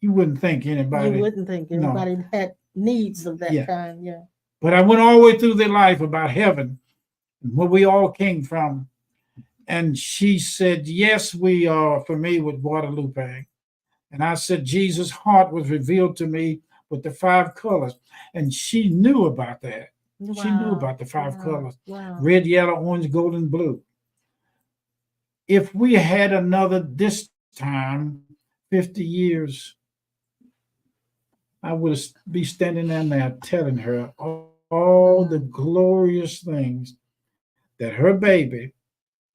You wouldn't think anybody. You wouldn't think No. anybody had needs of that Yeah. kind. Yeah. But I went all the way through their life about heaven, where we all came from. And she said, yes, we are familiar with Guadalupe. And I said, Jesus' heart was revealed to me with the 5 colors. And she knew about that. Wow. She knew about the 5 wow. colors: Wow. red, yellow, orange, gold, and blue. If we had another this time, 50 years, I would be standing there now telling her all the glorious things that her baby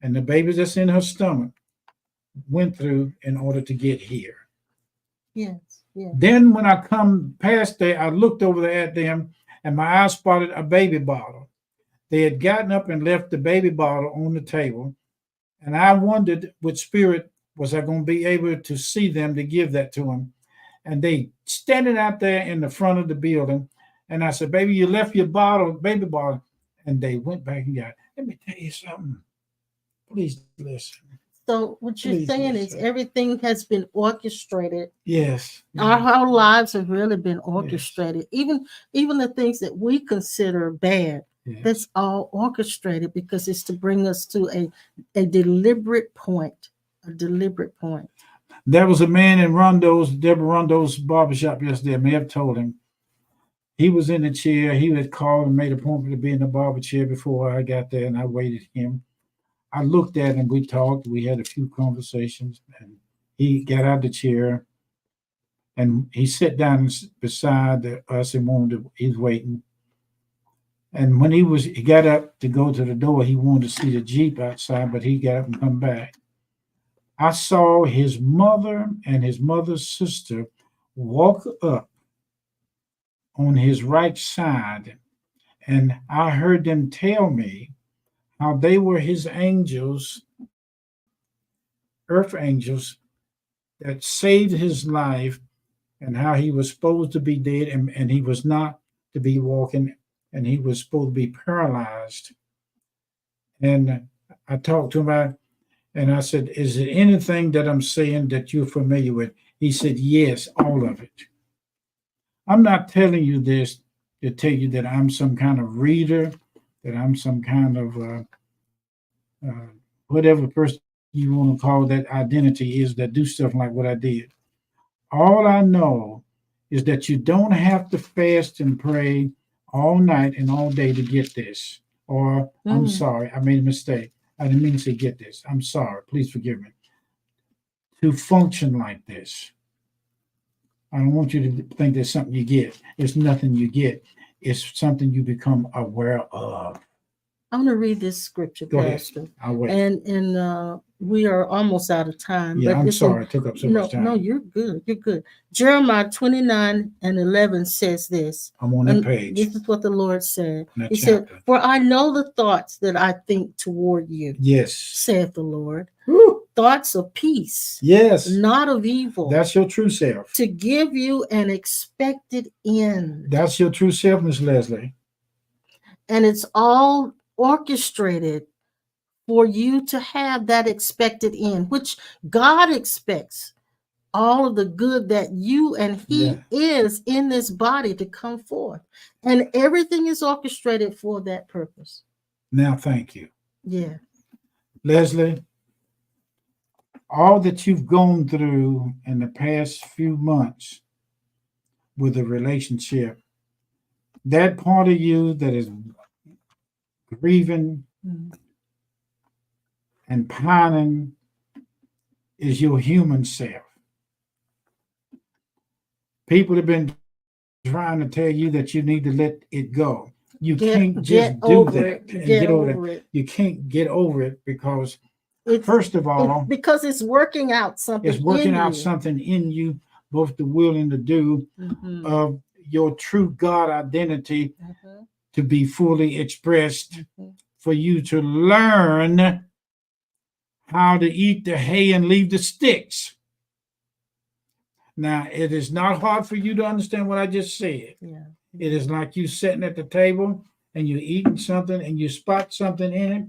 and the babies that's in her stomach went through in order to get here. Yes. Yes. Then when I come past there, I looked over there at them, and my eye spotted a baby bottle. They had gotten up and left the baby bottle on the table, and I wondered what spirit was I going to be able to see them to give that to them. And they standing out there in the front of the building, and I said, baby, you left your bottle, baby bottle. And they went back and got it. Let me tell you something. Please listen. So what you're Please saying listen. is everything has been orchestrated. Yes. Our whole lives have really been orchestrated. Yes. Even the things that we consider bad, yes, that's all orchestrated because it's to bring us to a deliberate point. A deliberate point. There was a man in Deborah Rondo's barbershop yesterday. I may have told him. He was in the chair. He had called and made an appointment to be in the barber chair before I got there, and I waited him. I looked at him. We talked. We had a few conversations, and he got out of the chair, and he sat down beside us and he's waiting. And when he got up to go to the door, he wanted to see the Jeep outside, but he got up and come back. I saw his mother and his mother's sister walk up on his right side, and I heard them tell me how they were his angels, earth angels, that saved his life, and how he was supposed to be dead, and he was not to be walking, and he was supposed to be paralyzed. And I talked to him about, and I said, is it anything that I'm saying that you're familiar with? He said, yes, all of it. I'm not telling you this to tell you that I'm some kind of reader, that I'm some kind of whatever person you want to call that identity is that do stuff like what I did. All I know is that you don't have to fast and pray all night and all day to get this. Or, I'm sorry, I made a mistake. I didn't mean to say get this. I'm sorry. Please forgive me. To function like this. I don't want you to think there's something you get. It's nothing you get. It's something you become aware of. I'm going to read this scripture, Go Pastor. ahead. I'll wait. And we are almost out of time. Yeah, but I'm sorry I took up so much time. No, you're good. You're good. Jeremiah 29:11 says this. I'm on that page. This is what the Lord said. He chapter. said, for I know the thoughts that I think toward you. Yes. Saith the Lord. Woo. Thoughts of peace. Yes. Not of evil. That's your true self. To give you an expected end. That's your true self, Miss Leslie. And it's all orchestrated for you to have that expected end, which God expects all of the good that you and he is in this body to come forth. And everything is orchestrated for that purpose. Now, thank you. Yeah. Leslie, all that you've gone through in the past few months with a relationship, that part of you that is grieving and pining is your human self. People have been trying to tell you that you need to let it go. You can't just do that and get over it. You can't get over it because, first of all, because it's working out something. It's working out something in you, both the will and the do of your true God identity to be fully expressed, for you to learn how to eat the hay and leave the sticks. Now, it is not hard for you to understand what I just said. Yeah. It is like you sitting at the table and you're eating something and you spot something in it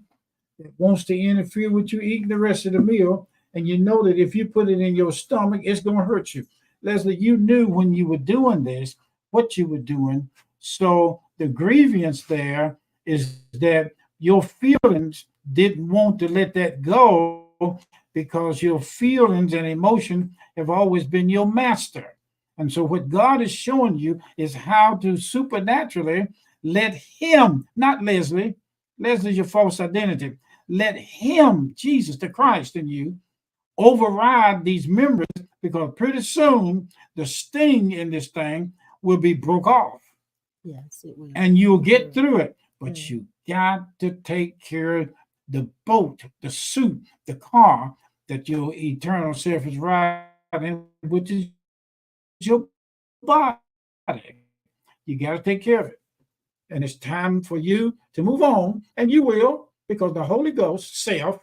that wants to interfere with you eating the rest of the meal, and you know that if you put it in your stomach, it's going to hurt you. Leslie, you knew when you were doing this what you were doing. So the grievance there is that your feelings didn't want to let that go because your feelings and emotion have always been your master. And so what God is showing you is how to supernaturally let Him, not Leslie, Leslie's your false identity. Let Him, Jesus the Christ in you, override these members because pretty soon the sting in this thing will be broke off Yes, it will. and you'll get Yeah. through it. But Yeah. you got to take care of the boat, the suit, the car that your eternal self is riding, which is your body. You got to take care of it. And it's time for you to move on, and you will, because the Holy Ghost self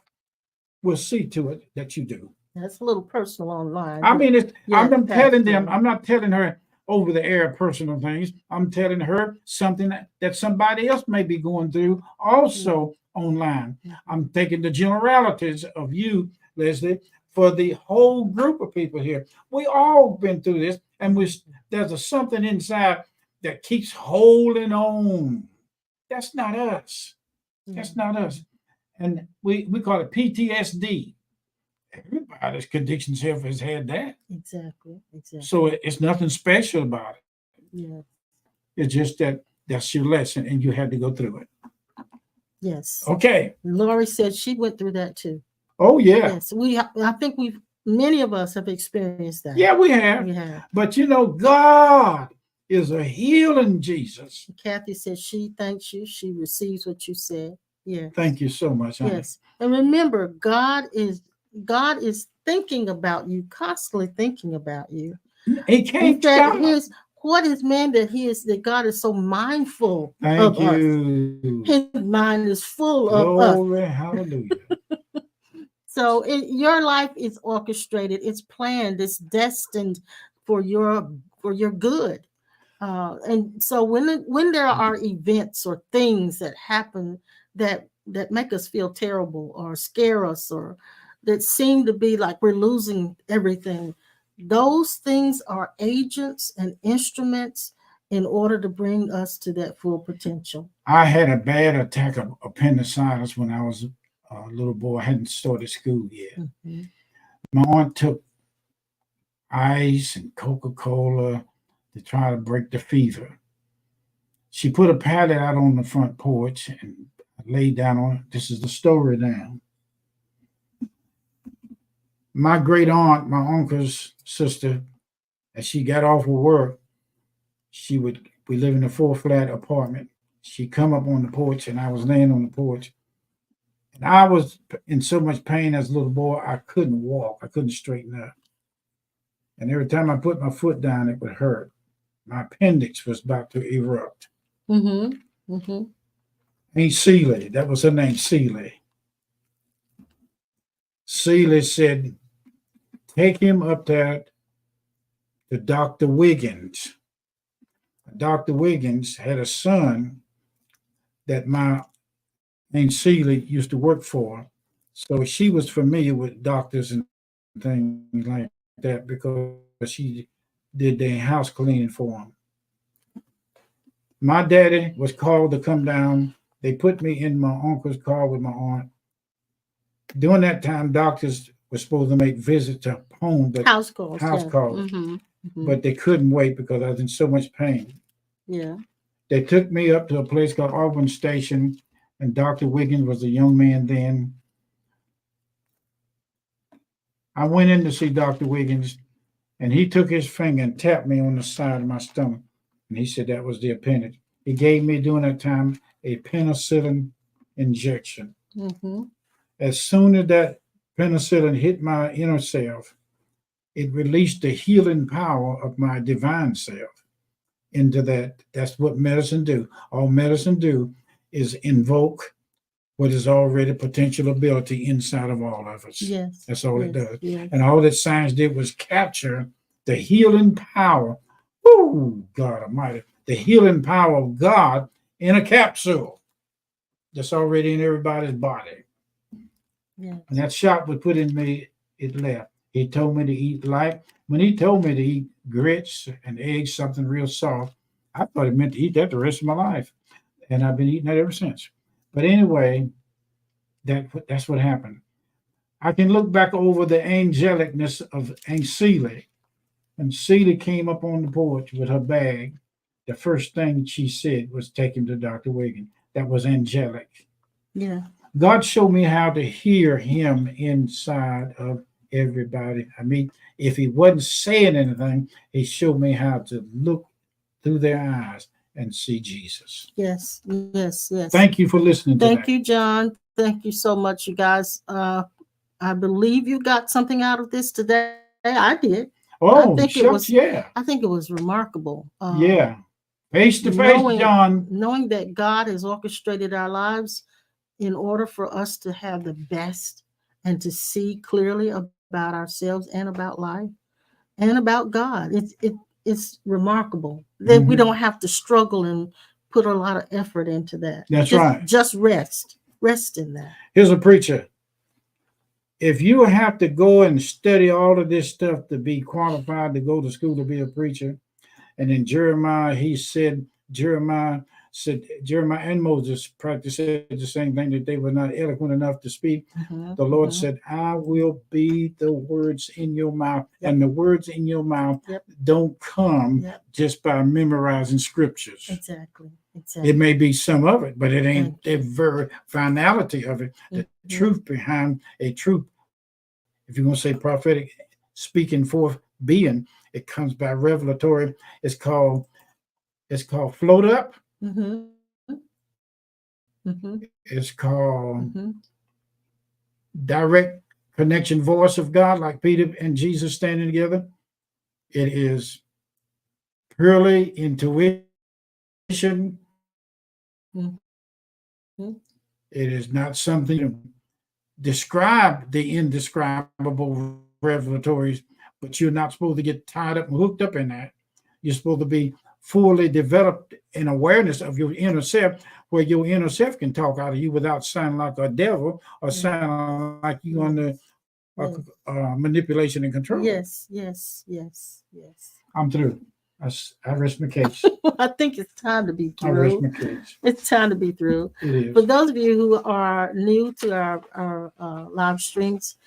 will see to it that you do. That's a little personal online, I but mean, yes, I'm telling them, Pastor. I'm not telling her over the air personal things. I'm telling her something that somebody else may be going through also online. Mhm. I'm taking the generalities of you, Leslie, for the whole group of people here. We all been through this, and there's something inside that keeps holding on. That's not us. Yeah. That's not us. And we call it PTSD. Everybody's condition self has had that. Exactly. So Exactly. it's nothing special about it. Yeah. It's just that that's your lesson and you had to go through it. Yes. Okay. Lori said she went through that too. Oh, yeah. Yes. I think many of us have experienced that. Yeah, we We have. have. But you know, God is a healing Jesus. Kathy said she thanks you. She receives what you said. Yes. Thank you so much, honey. Yes. And remember, God is thinking about you, constantly thinking about you. He He can't said stop. what is man that God is so mindful Thank of us. you. His mind is full of us. Glory, hallelujah. So your life is orchestrated, it's planned, it's destined for your good. And so when there are events or things that happen that make us feel terrible or scare us or that seem to be like we're losing everything, those things are agents and instruments in order to bring us to that full potential. I had a bad attack of appendicitis when I was a little boy. I hadn't started school yet. Mhm. My aunt took ice and Coca-Cola to try to break the fever. She put a pallet out on the front porch and I laid down on it. This is the story now. My great aunt, my uncle's sister, as she got off of work, we live in a 4 flat apartment. She come up on the porch and I was laying on the porch. And I was in so much pain as a little boy, I couldn't walk. I couldn't straighten up. And every time I put my foot down, it would hurt. My appendix was about to erupt. Mm-hmm. Mm-hmm. Aunt Seeley, that was her name, Seeley. Seeley said, take him up there to Dr. Wiggins. Dr. Wiggins had a son that my Aunt Seeley used to work for. So she was familiar with doctors and things like that because she did their house cleaning for them. My daddy was called to come down. They put me in my uncle's car with my aunt. During that time, doctors were supposed to make visits to home, but House calls. house Yeah. calls, Mm-hmm. Mm-hmm. but they couldn't wait because I was in so much pain. Yeah. They took me up to a place called Auburn Station, and Dr. Wiggins was a young man then. I went in to see Dr. Wiggins, and he took his finger and tapped me on the side of my stomach, and he said that was the appendix. He gave me during that time a penicillin injection. Mm-hmm. As soon as that penicillin hit my inner self, it released the healing power of my divine self into that. That's what medicine do. All medicine do is invoke what is already potential ability inside of all of us. Yes. That's all it Yes. does. Yes. And all that science did was capture the healing power. Woo, God Almighty. The healing power of God in a capsule that's already in everybody's body. Yeah. And that shot was put in me, it left. He told me to eat light. When he told me to eat grits and eggs, something real soft, I thought it meant to eat that the rest of my life. And I've been eating that ever since. But anyway, that's what happened. I can look back over the angelicness of Aunt Celie. When Celie came up on the porch with her bag, the first thing she said was take him to Dr. Wiggin. That was angelic. Yeah. God showed me how to hear him inside of everybody. I mean, if he wasn't saying anything, he showed me how to look through their eyes and see Jesus. Yes. Yes. Yes. Thank you for listening to Thank that. you, John. Thank you so much, you guys. I believe you got something out of this today. I did. Oh, shucks, yeah. I think it was remarkable. Yeah. Face to face, knowing John. knowing that God has orchestrated our lives in order for us to have the best and to see clearly about ourselves and about life and about God. It's remarkable that we don't have to struggle and put a lot of effort into that. That's right. Just rest in that. Here's a preacher. If you have to go and study all of this stuff to be qualified to go to school to be a preacher, and in Jeremiah, Jeremiah and Moses practiced said the same thing, that they were not eloquent enough to speak. The Lord said, I will be the words in your mouth. Yep. And the words in your mouth don't come just by memorizing scriptures. Exactly. It may be some of it, but it ain't the very finality of it. The truth behind a truth, if you're going to say prophetic, speaking forth being, it comes by revelatory. It's called float up. It's called direct connection voice of God, like Peter and Jesus standing together. It is purely intuition. It is not something to describe the indescribable revelatories, but you're not supposed to get tied up and hooked up in that. You're supposed to be fully developed in awareness of your inner self, where your inner self can talk out of you without sounding like a devil or sounding like you under manipulation and control. Yes. I'm through. I rest my case. I think it's time to be through. I rest my case. It's time to be through. It is. For those of you who are new to our live streams,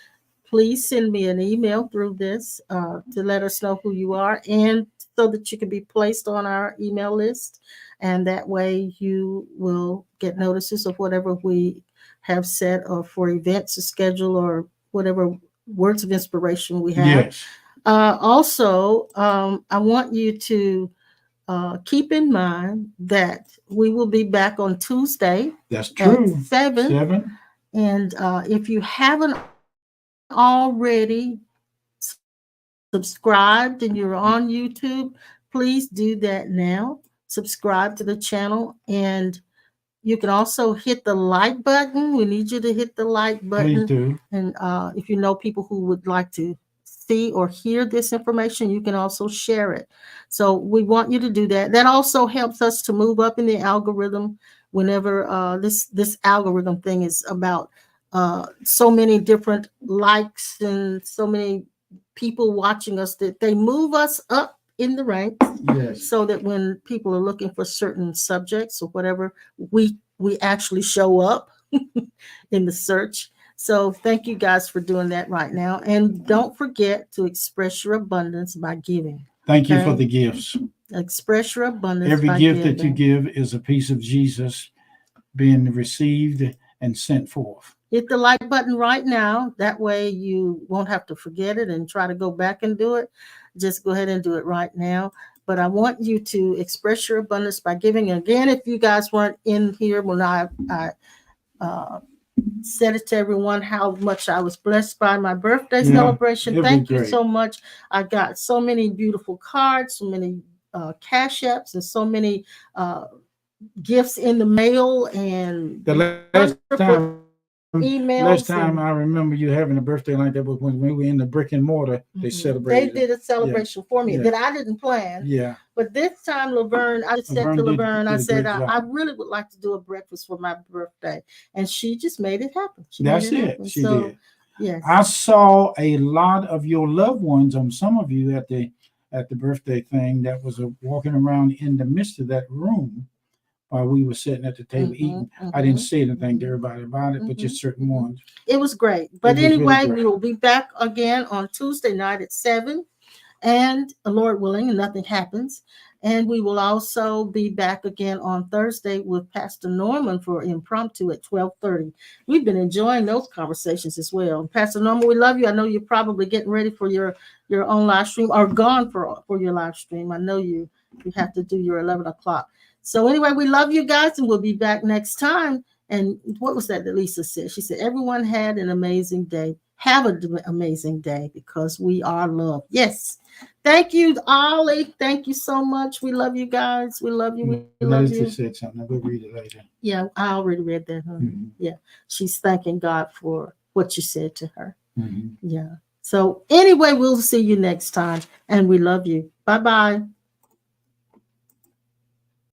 please send me an email through this to let us know who you are, and so that you can be placed on our email list. And that way you will get notices of whatever we have set or for events to schedule or whatever words of inspiration we have. Yes. Also, I want you to keep in mind that we will be back on Tuesday. That's true. At 7. And if you haven't already subscribed and you're on YouTube, please do that now. Subscribe to the channel, and you can also hit the like button. We need you to hit the like button. Please do. And if you know people who would like to see or hear this information, you can also share it. So we want you to do that. That also helps us to move up in the algorithm whenever this algorithm thing is about so many different likes and so many people watching us, that they move us up in the ranks. Yes. So that when people are looking for certain subjects or whatever, we actually show up in the search. So thank you guys for doing that right now. And don't forget to express your abundance by giving. Thank you for the gifts. Express your abundance. Every gift that you give is a piece of Jesus being received and sent forth. Hit the like button right now. That way you won't have to forget it and try to go back and do it. Just go ahead and do it right now. But I want you to express your abundance by giving. Again, if you guys weren't in here when I said it to everyone how much I was blessed by my birthday celebration. Thank you so much. I got so many beautiful cards, so many cash apps, and so many gifts in the mail. And the last time emails. Last time I remember you having a birthday like that was when we were in the brick and mortar. They celebrated. They did a celebration for me Yeah. that I didn't plan. Yeah. But this time, Laverne, I just said to Laverne, I said, I really would like to do a breakfast for my birthday. And she just made it happen. That's it. She did. Yes. I saw a lot of your loved ones, some of you at the birthday thing that was walking around in the midst of that room while we were sitting at the table eating. I didn't say anything to everybody about it, but just certain ones. It was great. But anyway, we will be back again on Tuesday night at 7. And Lord willing, and nothing happens. And we will also be back again on Thursday with Pastor Norman for impromptu at 12:30. We've been enjoying those conversations as well. Pastor Norman, we love you. I know you're probably getting ready for your own live stream or gone for your live stream. I know you have to do your 11 o'clock. So anyway, we love you guys, and we'll be back next time. And what was that Lisa said? She said, everyone had an amazing day. Have an amazing day because we are loved. Yes. Thank you, Ollie. Thank you so much. We love you guys. We love you. We love you. Said something. We'll read it later. Yeah, I already read that. Yeah. She's thanking God for what you said to her. Yeah. So anyway, we'll see you next time. And we love you. Bye-bye.